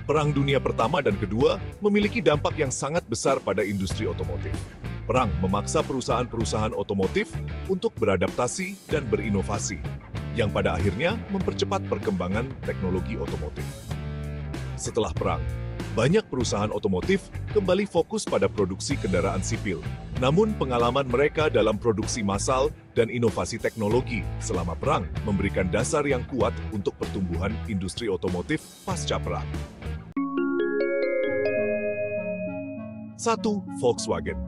Perang Dunia Pertama dan Kedua memiliki dampak yang sangat besar pada industri otomotif. Perang memaksa perusahaan-perusahaan otomotif untuk beradaptasi dan berinovasi, yang pada akhirnya mempercepat perkembangan teknologi otomotif. Setelah perang, banyak perusahaan otomotif kembali fokus pada produksi kendaraan sipil. Namun pengalaman mereka dalam produksi massal dan inovasi teknologi selama perang memberikan dasar yang kuat untuk pertumbuhan industri otomotif pasca perang. 1. Volkswagen.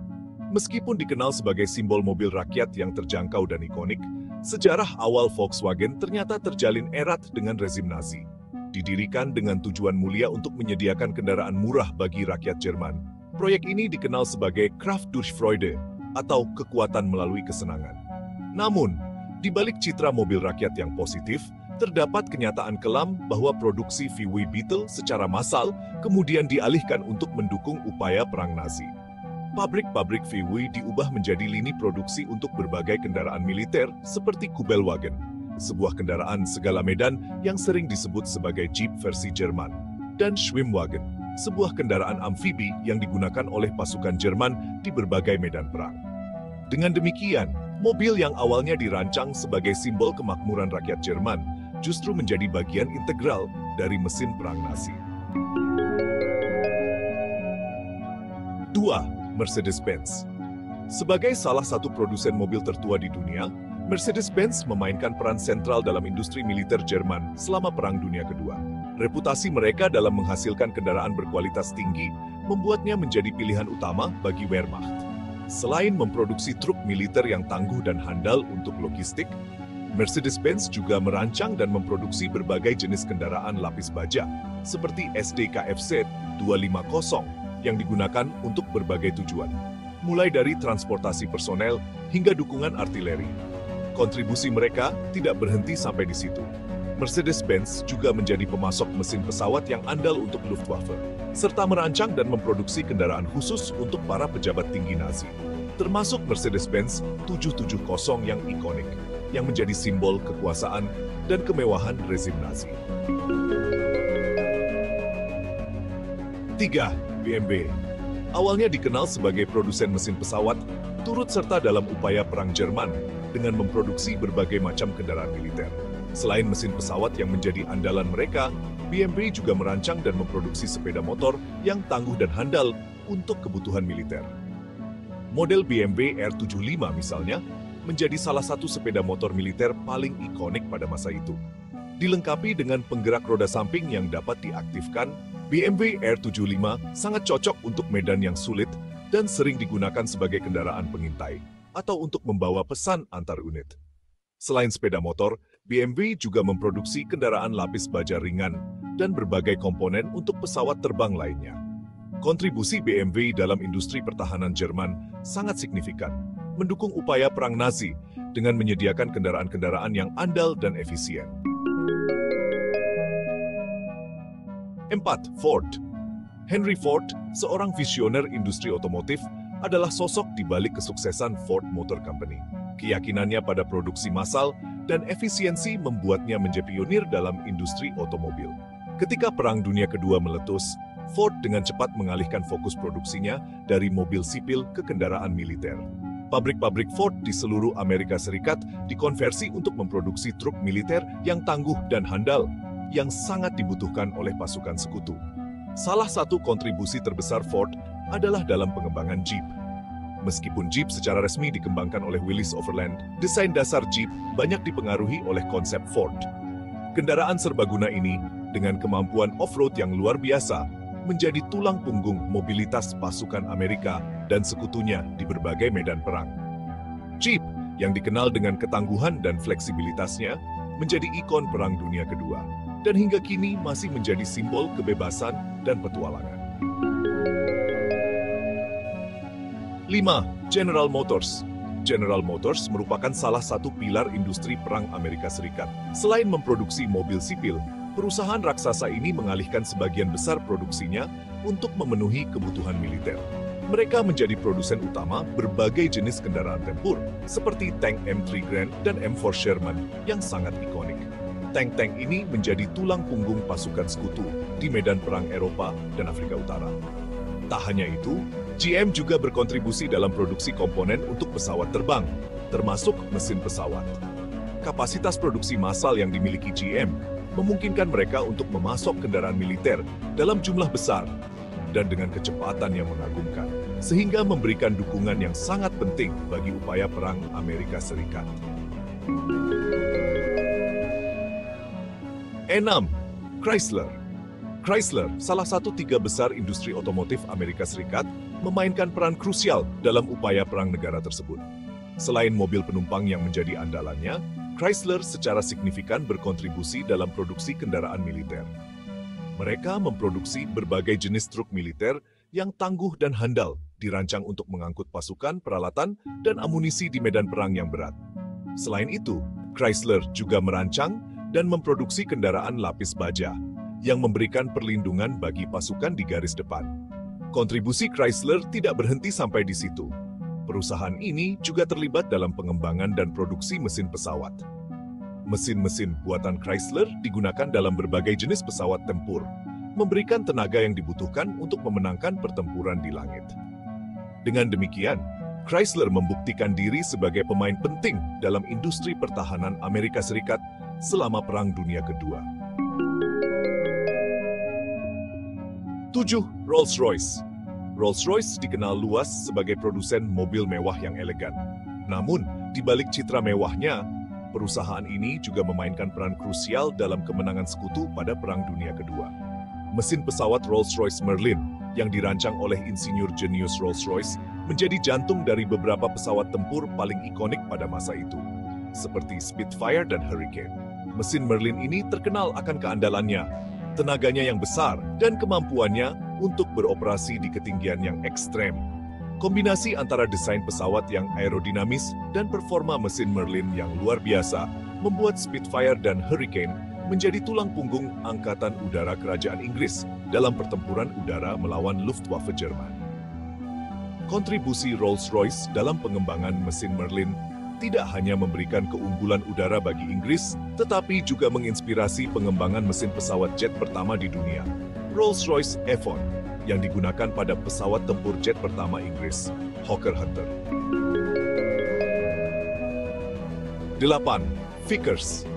Meskipun dikenal sebagai simbol mobil rakyat yang terjangkau dan ikonik, sejarah awal Volkswagen ternyata terjalin erat dengan rezim Nazi. Didirikan dengan tujuan mulia untuk menyediakan kendaraan murah bagi rakyat Jerman, proyek ini dikenal sebagai Kraft durch Freude atau kekuatan melalui kesenangan. Namun, di balik citra mobil rakyat yang positif, terdapat kenyataan kelam bahwa produksi VW Beetle secara massal kemudian dialihkan untuk mendukung upaya perang Nazi. Pabrik-pabrik VW diubah menjadi lini produksi untuk berbagai kendaraan militer seperti Kubelwagen, sebuah kendaraan segala medan yang sering disebut sebagai Jeep versi Jerman, dan Schwimmwagen, sebuah kendaraan amfibi yang digunakan oleh pasukan Jerman di berbagai medan perang. Dengan demikian, mobil yang awalnya dirancang sebagai simbol kemakmuran rakyat Jerman justru menjadi bagian integral dari mesin perang Nazi. 2. Mercedes-Benz. Sebagai salah satu produsen mobil tertua di dunia, Mercedes-Benz memainkan peran sentral dalam industri militer Jerman selama Perang Dunia Kedua. Reputasi mereka dalam menghasilkan kendaraan berkualitas tinggi membuatnya menjadi pilihan utama bagi Wehrmacht. Selain memproduksi truk militer yang tangguh dan handal untuk logistik, Mercedes-Benz juga merancang dan memproduksi berbagai jenis kendaraan lapis baja, seperti SD-Kfz 250 yang digunakan untuk berbagai tujuan, mulai dari transportasi personel hingga dukungan artileri. Kontribusi mereka tidak berhenti sampai di situ. Mercedes-Benz juga menjadi pemasok mesin pesawat yang andal untuk Luftwaffe, serta merancang dan memproduksi kendaraan khusus untuk para pejabat tinggi Nazi, termasuk Mercedes-Benz 770 yang ikonik, yang menjadi simbol kekuasaan dan kemewahan rezim Nazi. 3. BMW. Awalnya dikenal sebagai produsen mesin pesawat, turut serta dalam upaya perang Jerman dengan memproduksi berbagai macam kendaraan militer. Selain mesin pesawat yang menjadi andalan mereka, BMW juga merancang dan memproduksi sepeda motor yang tangguh dan handal untuk kebutuhan militer. Model BMW R75 misalnya, menjadi salah satu sepeda motor militer paling ikonik pada masa itu. Dilengkapi dengan penggerak roda samping yang dapat diaktifkan, BMW R75 sangat cocok untuk medan yang sulit dan sering digunakan sebagai kendaraan pengintai atau untuk membawa pesan antar unit. Selain sepeda motor, BMW juga memproduksi kendaraan lapis baja ringan dan berbagai komponen untuk pesawat terbang lainnya. Kontribusi BMW dalam industri pertahanan Jerman sangat signifikan, mendukung upaya perang Nazi dengan menyediakan kendaraan-kendaraan yang andal dan efisien. 4. Ford. Henry Ford, seorang visioner industri otomotif, adalah sosok di balik kesuksesan Ford Motor Company. Keyakinannya pada produksi massal dan efisiensi membuatnya menjadi pionir dalam industri otomobil. Ketika Perang Dunia Kedua meletus, Ford dengan cepat mengalihkan fokus produksinya dari mobil sipil ke kendaraan militer. Pabrik-pabrik Ford di seluruh Amerika Serikat dikonversi untuk memproduksi truk militer yang tangguh dan handal, yang sangat dibutuhkan oleh pasukan sekutu. Salah satu kontribusi terbesar Ford adalah dalam pengembangan Jeep. Meskipun Jeep secara resmi dikembangkan oleh Willys-Overland, desain dasar Jeep banyak dipengaruhi oleh konsep Ford. Kendaraan serbaguna ini, dengan kemampuan off-road yang luar biasa, menjadi tulang punggung mobilitas pasukan Amerika dan sekutunya di berbagai medan perang. Jeep, yang dikenal dengan ketangguhan dan fleksibilitasnya, menjadi ikon Perang Dunia Kedua, dan hingga kini masih menjadi simbol kebebasan dan petualangan. 5. General Motors. General Motors merupakan salah satu pilar industri perang Amerika Serikat. Selain memproduksi mobil sipil, perusahaan raksasa ini mengalihkan sebagian besar produksinya untuk memenuhi kebutuhan militer. Mereka menjadi produsen utama berbagai jenis kendaraan tempur, seperti tank M3 Grand dan M4 Sherman yang sangat ikonik. Tank-tank ini menjadi tulang punggung pasukan sekutu di medan perang Eropa dan Afrika Utara. Tak hanya itu, GM juga berkontribusi dalam produksi komponen untuk pesawat terbang, termasuk mesin pesawat. Kapasitas produksi massal yang dimiliki GM memungkinkan mereka untuk memasok kendaraan militer dalam jumlah besar dan dengan kecepatan yang mengagumkan, sehingga memberikan dukungan yang sangat penting bagi upaya perang Amerika Serikat. 6. Chrysler. Chrysler, salah satu 3 besar industri otomotif Amerika Serikat, memainkan peran krusial dalam upaya perang negara tersebut. Selain mobil penumpang yang menjadi andalannya, Chrysler secara signifikan berkontribusi dalam produksi kendaraan militer. Mereka memproduksi berbagai jenis truk militer yang tangguh dan handal, dirancang untuk mengangkut pasukan, peralatan, dan amunisi di medan perang yang berat. Selain itu, Chrysler juga merancang dan memproduksi kendaraan lapis baja, yang memberikan perlindungan bagi pasukan di garis depan. Kontribusi Chrysler tidak berhenti sampai di situ. Perusahaan ini juga terlibat dalam pengembangan dan produksi mesin pesawat. Mesin-mesin buatan Chrysler digunakan dalam berbagai jenis pesawat tempur, memberikan tenaga yang dibutuhkan untuk memenangkan pertempuran di langit. Dengan demikian, Chrysler membuktikan diri sebagai pemain penting dalam industri pertahanan Amerika Serikat selama Perang Dunia Kedua. 7. Rolls-Royce. Rolls-Royce dikenal luas sebagai produsen mobil mewah yang elegan. Namun, di balik citra mewahnya, perusahaan ini juga memainkan peran krusial dalam kemenangan sekutu pada Perang Dunia Kedua. Mesin pesawat Rolls-Royce Merlin yang dirancang oleh insinyur jenius Rolls-Royce menjadi jantung dari beberapa pesawat tempur paling ikonik pada masa itu, seperti Spitfire dan Hurricane. Mesin Merlin ini terkenal akan keandalannya, tenaganya yang besar, dan kemampuannya untuk beroperasi di ketinggian yang ekstrem. Kombinasi antara desain pesawat yang aerodinamis dan performa mesin Merlin yang luar biasa membuat Spitfire dan Hurricane menjadi tulang punggung Angkatan Udara Kerajaan Inggris dalam pertempuran udara melawan Luftwaffe Jerman. Kontribusi Rolls-Royce dalam pengembangan mesin Merlin tidak hanya memberikan keunggulan udara bagi Inggris, tetapi juga menginspirasi pengembangan mesin pesawat jet pertama di dunia, Rolls-Royce Avon, yang digunakan pada pesawat tempur jet pertama Inggris, Hawker Hunter. 8. Vickers.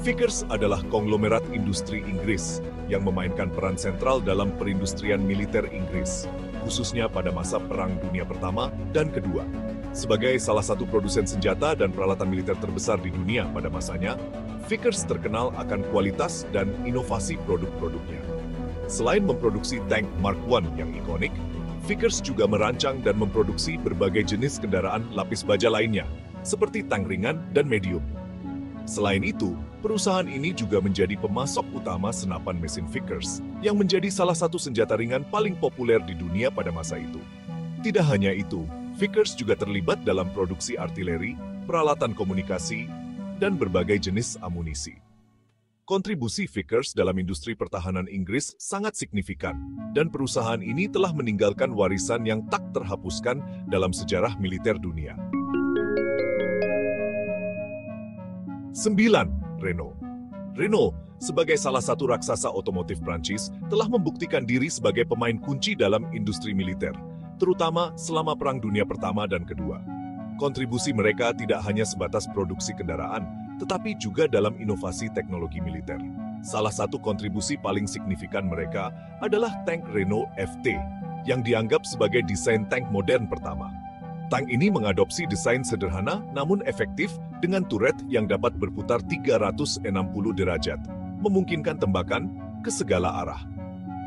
Vickers adalah konglomerat industri Inggris yang memainkan peran sentral dalam perindustrian militer Inggris, khususnya pada masa Perang Dunia Pertama dan Kedua. Sebagai salah satu produsen senjata dan peralatan militer terbesar di dunia pada masanya, Vickers terkenal akan kualitas dan inovasi produk-produknya. Selain memproduksi tank Mark I yang ikonik, Vickers juga merancang dan memproduksi berbagai jenis kendaraan lapis baja lainnya, seperti tank ringan dan medium. Selain itu, perusahaan ini juga menjadi pemasok utama senapan mesin Vickers, yang menjadi salah satu senjata ringan paling populer di dunia pada masa itu. Tidak hanya itu, Vickers juga terlibat dalam produksi artileri, peralatan komunikasi, dan berbagai jenis amunisi. Kontribusi Vickers dalam industri pertahanan Inggris sangat signifikan, dan perusahaan ini telah meninggalkan warisan yang tak terhapuskan dalam sejarah militer dunia. 9. Renault. Renault, sebagai salah satu raksasa otomotif Prancis, telah membuktikan diri sebagai pemain kunci dalam industri militer, terutama selama Perang Dunia Pertama dan Kedua. Kontribusi mereka tidak hanya sebatas produksi kendaraan, tetapi juga dalam inovasi teknologi militer. Salah satu kontribusi paling signifikan mereka adalah tank Renault FT, yang dianggap sebagai desain tank modern pertama. Tank ini mengadopsi desain sederhana namun efektif dengan turret yang dapat berputar 360 derajat, memungkinkan tembakan ke segala arah.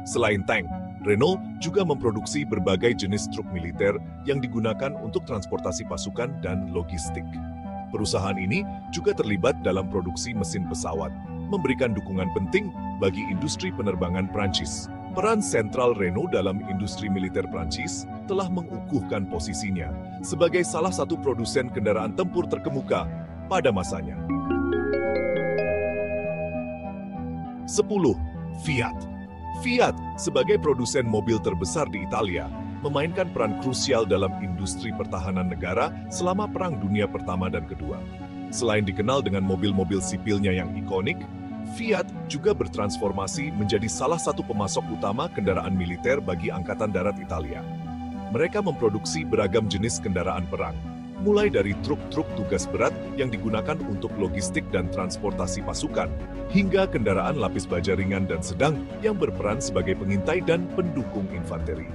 Selain tank, Renault juga memproduksi berbagai jenis truk militer yang digunakan untuk transportasi pasukan dan logistik. Perusahaan ini juga terlibat dalam produksi mesin pesawat, memberikan dukungan penting bagi industri penerbangan Prancis. Peran sentral Renault dalam industri militer Prancis telah mengukuhkan posisinya sebagai salah satu produsen kendaraan tempur terkemuka pada masanya. 10. Fiat. Fiat, sebagai produsen mobil terbesar di Italia, memainkan peran krusial dalam industri pertahanan negara selama Perang Dunia Pertama dan Kedua. Selain dikenal dengan mobil-mobil sipilnya yang ikonik, Fiat juga bertransformasi menjadi salah satu pemasok utama kendaraan militer bagi Angkatan Darat Italia. Mereka memproduksi beragam jenis kendaraan perang, mulai dari truk-truk tugas berat yang digunakan untuk logistik dan transportasi pasukan, hingga kendaraan lapis baja ringan dan sedang yang berperan sebagai pengintai dan pendukung infanteri.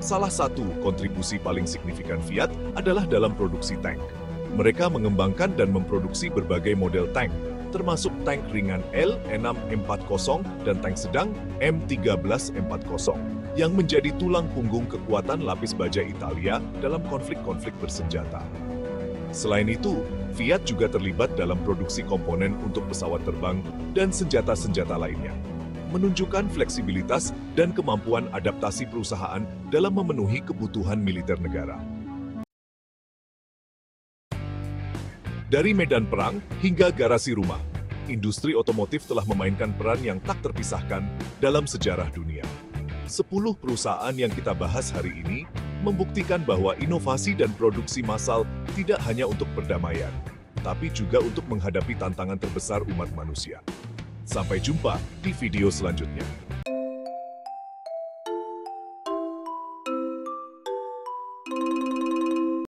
Salah satu kontribusi paling signifikan Fiat adalah dalam produksi tank. Mereka mengembangkan dan memproduksi berbagai model tank, termasuk tank ringan L640 dan tank sedang M1340, yang menjadi tulang punggung kekuatan lapis baja Italia dalam konflik-konflik bersenjata. Selain itu, Fiat juga terlibat dalam produksi komponen untuk pesawat terbang dan senjata-senjata lainnya, menunjukkan fleksibilitas dan kemampuan adaptasi perusahaan dalam memenuhi kebutuhan militer negara. Dari medan perang hingga garasi rumah, industri otomotif telah memainkan peran yang tak terpisahkan dalam sejarah dunia. 10 perusahaan yang kita bahas hari ini membuktikan bahwa inovasi dan produksi massal tidak hanya untuk perdamaian, tapi juga untuk menghadapi tantangan terbesar umat manusia. Sampai jumpa di video selanjutnya.